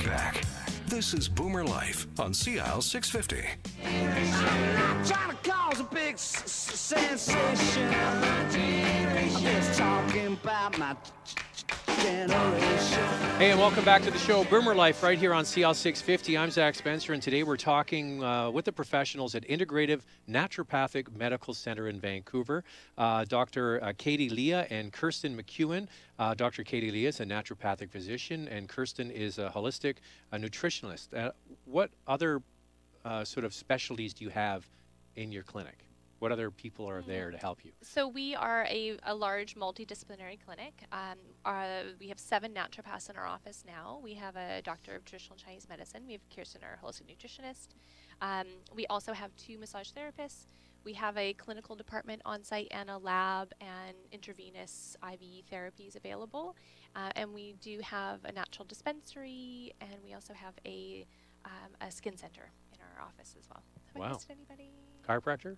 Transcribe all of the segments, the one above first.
right back. This is Boomer Life on CL 650. I'm not trying to cause a big sensation. I'm just talking about my generation. Hey, and welcome back to the show, Boomer Life, right here on CL 650. I'm Zach Spencer, and today we're talking with the professionals at Integrative Naturopathic Medical Center in Vancouver, Dr. Katie Leah and Kirsten McEwen. Dr. Katie Leah is a naturopathic physician, and Kirsten is a holistic nutritionalist. What other sort of specialties do you have in your clinic? What other people are there to help you? So we are a large multidisciplinary clinic. We have 7 naturopaths in our office now. We have a doctor of traditional Chinese medicine. We have Kirsten, our holistic nutritionist. We also have 2 massage therapists. We have a clinical department on site and a lab and intravenous IV therapies available. And we do have a natural dispensary, and we also have a skin center in our office as well. Have I missed anybody? Chiropractor?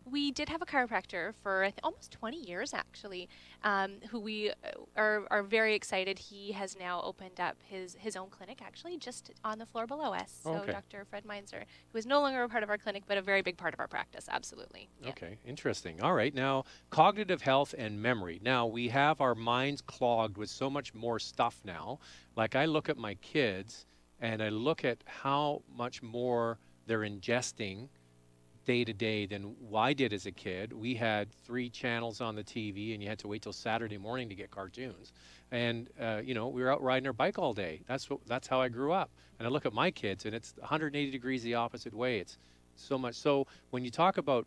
We did have a chiropractor for almost 20 years, actually, who we are very excited. He has now opened up his own clinic, actually, just on the floor below us. So Dr. Fred Meinzer, who is no longer a part of our clinic, but a very big part of our practice, absolutely. Yeah. Okay, interesting. All right, now, cognitive health and memory. Now, we have our minds clogged with so much more stuff now. Like, I look at my kids, and I look at how much more they're ingesting day to day than I did as a kid. We had 3 channels on the TV, and you had to wait till Saturday morning to get cartoons. And you know, we were out riding our bike all day. That's how I grew up. And I look at my kids, and it's 180 degrees the opposite way. It's so much. So when you talk about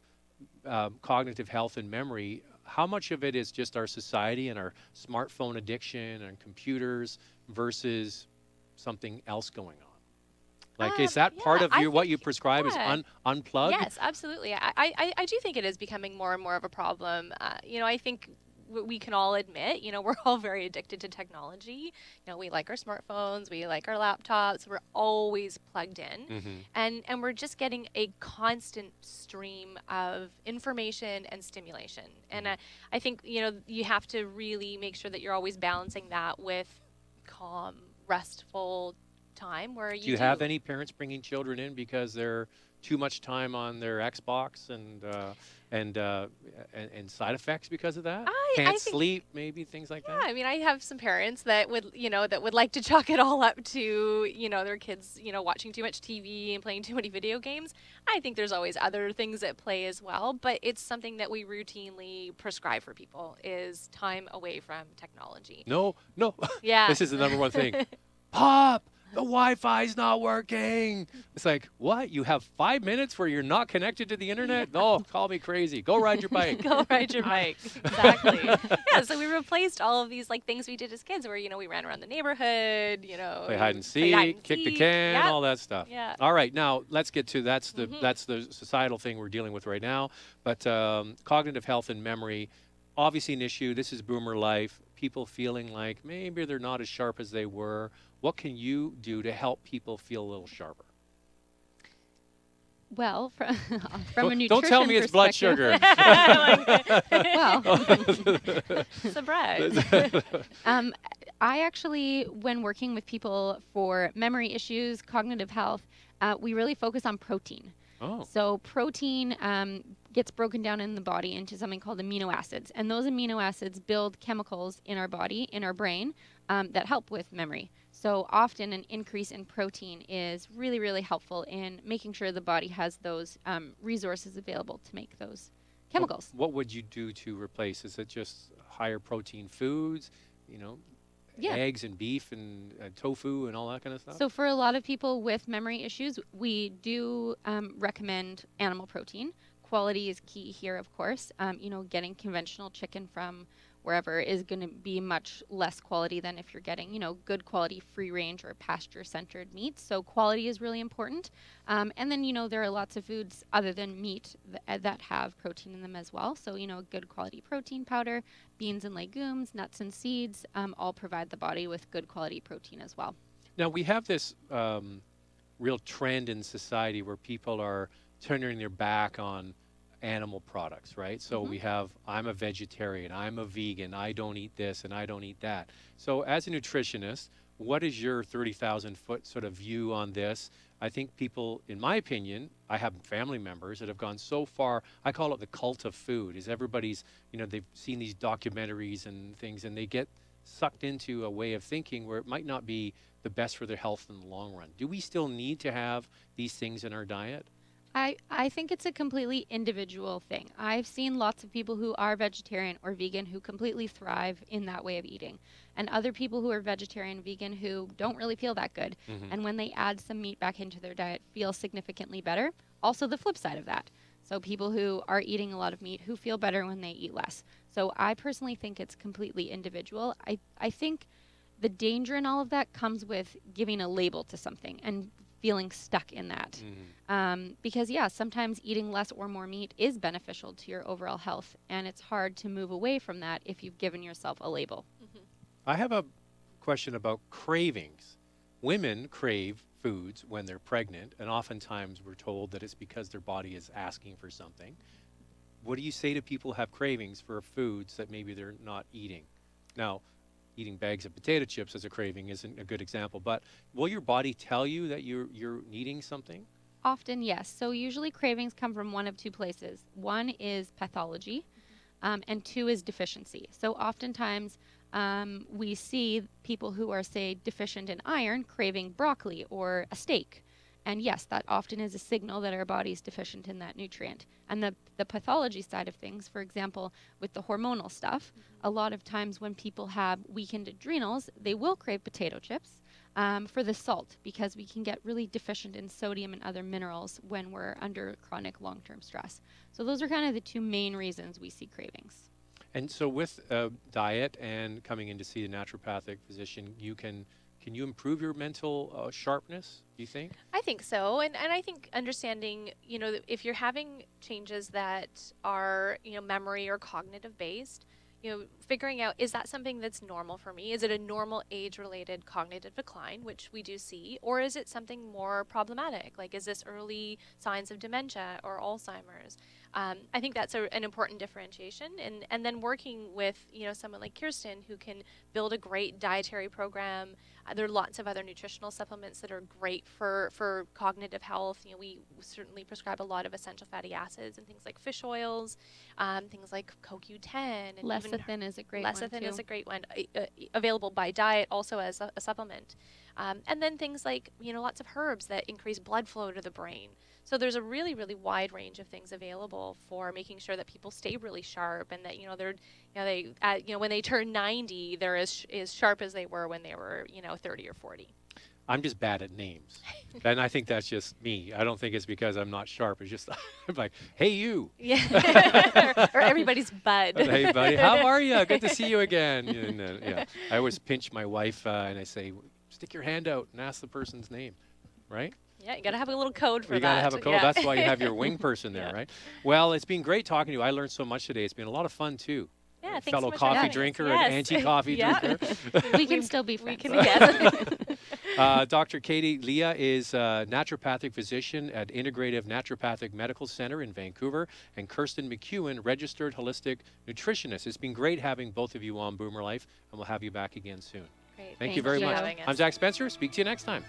cognitive health and memory, how much of it is just our society and our smartphone addiction and computers versus something else going on? Like, is that part of what you prescribe is unplugged? Yes, absolutely. I do think it is becoming more and more of a problem. You know, I think we can all admit, you know, we're all very addicted to technology. You know, we like our smartphones, we like our laptops, we're always plugged in. And we're just getting a constant stream of information and stimulation. And I think, you know, you have to really make sure that you're always balancing that with calm, restful time where you do you have any parents bringing children in because they're too much time on their Xbox and side effects because of that? Can't sleep, maybe things like that. I mean, I have some parents that would, you know, that would like to chalk it all up to, you know, their kids, you know, watching too much TV and playing too many video games. I think there's always other things at play as well, but it's something that we routinely prescribe for people is time away from technology. No. Yeah. This is the number one thing. Pop! The Wi-Fi's not working. It's like, what? You have 5 minutes where you're not connected to the internet? No, call me crazy. Go ride your bike. Go ride your bike. Exactly. Yeah, so we replaced all of these like things we did as kids where, you know, we ran around the neighborhood, you know. Play hide and seek, kick the can, all that stuff. Yeah. All right, now let's get to, that's the societal thing we're dealing with right now. But cognitive health and memory, obviously an issue. This is Boomer Life. People feeling like maybe they're not as sharp as they were. What can you do to help people feel a little sharper? Well, from a nutrition don't tell me it's blood sugar. Well, surprise. I actually, when working with people for memory issues, cognitive health, we really focus on protein. Oh. So protein gets broken down in the body into something called amino acids. And those amino acids build chemicals in our body, in our brain, that help with memory. So often an increase in protein is really, really helpful in making sure the body has those resources available to make those chemicals. What would you do to replace? Is it just higher protein foods, you know, eggs and beef and tofu and all that kind of stuff? So for a lot of people with memory issues, we do recommend animal protein. Quality is key here, of course. You know, getting conventional chicken from wherever is going to be much less quality than if you're getting, you know, good quality free range or pasture centered meats. So quality is really important. And then, you know, there are lots of foods other than meat that have protein in them as well. So, you know, good quality protein powder, beans and legumes, nuts and seeds, all provide the body with good quality protein as well. Now, we have this real trend in society where people are turning their back on animal products, right? So we have, I'm a vegetarian, I'm a vegan, I don't eat this and I don't eat that. So as a nutritionist, what is your 30,000-foot sort of view on this? I think people, in my opinion, I have family members that have gone so far. I call it the cult of food. Is everybody's, they've seen these documentaries and things, and they get sucked into a way of thinking where it might not be the best for their health in the long run. Do we still need to have these things in our diet? I think it's a completely individual thing. I've seen lots of people who are vegetarian or vegan who completely thrive in that way of eating, and other people who are vegetarian, vegan who don't really feel that good. And when they add some meat back into their diet, feel significantly better. Also the flip side of that. So people who are eating a lot of meat who feel better when they eat less. So I personally think it's completely individual. I think the danger in all of that comes with giving a label to something and feeling stuck in that. Because sometimes eating less or more meat is beneficial to your overall health, and it's hard to move away from that if you've given yourself a label. I have a question about cravings. Women crave foods when they're pregnant, and oftentimes we're told that it's because their body is asking for something. What do you say to people who have cravings for foods that maybe they're not eating? Now, eating bags of potato chips as a craving isn't a good example, but will your body tell you that you're needing something? Often, yes. So usually cravings come from one of two places. One is pathology, and two is deficiency. So oftentimes we see people who are, say, deficient in iron craving broccoli or a steak. And yes, that often is a signal that our body is deficient in that nutrient. And the pathology side of things, for example, with the hormonal stuff, a lot of times when people have weakened adrenals, they will crave potato chips for the salt, because we can get really deficient in sodium and other minerals when we're under chronic long-term stress. So those are kind of the two main reasons we see cravings. And so with diet and coming in to see a naturopathic physician, can you improve your mental sharpness, do you think? I think so. And I think understanding, if you're having changes that are, memory or cognitive based, figuring out, is that something that's normal for me? Is it a normal age-related cognitive decline, which we do see, or is it something more problematic? Like, is this early signs of dementia or Alzheimer's? I think that's an important differentiation. And then working with, someone like Kirsten who can build a great dietary program. There are lots of other nutritional supplements that are great for cognitive health. We certainly prescribe a lot of essential fatty acids and things like fish oils, things like CoQ10. And Lecithin is a great one, Lecithin too. is a great one, available by diet also as a supplement. And then things like, lots of herbs that increase blood flow to the brain. So there's a really, really wide range of things available for making sure that people stay really sharp, and that they're when they turn 90, they're as sharp as they were when they were 30 or 40. I'm just bad at names, and I think that's just me. I don't think it's because I'm not sharp. It's just I'm like, hey you. Yeah. or everybody's bud. Hey buddy, how are you? Good to see you again. And, I always pinch my wife and I say, stick your hand out and ask the person's name, right? Yeah, you got to have a little code for that. You got to have a code. Yeah. That's why you have your wing person there, right? Well, it's been great talking to you. I learned so much today. It's been a lot of fun, too. Yeah, thanks Fellow so much for coffee having us. drinker Yes. and anti-coffee drinker. We can still be friends. Dr. Katie Leah is a naturopathic physician at Integrative Naturopathic Medical Center in Vancouver, and Kirsten McEwen, registered holistic nutritionist. It's been great having both of you on Boomer Life, and we'll have you back again soon. Great. Thank you very for much. having us. I'm Zach Spencer. Speak to you next time.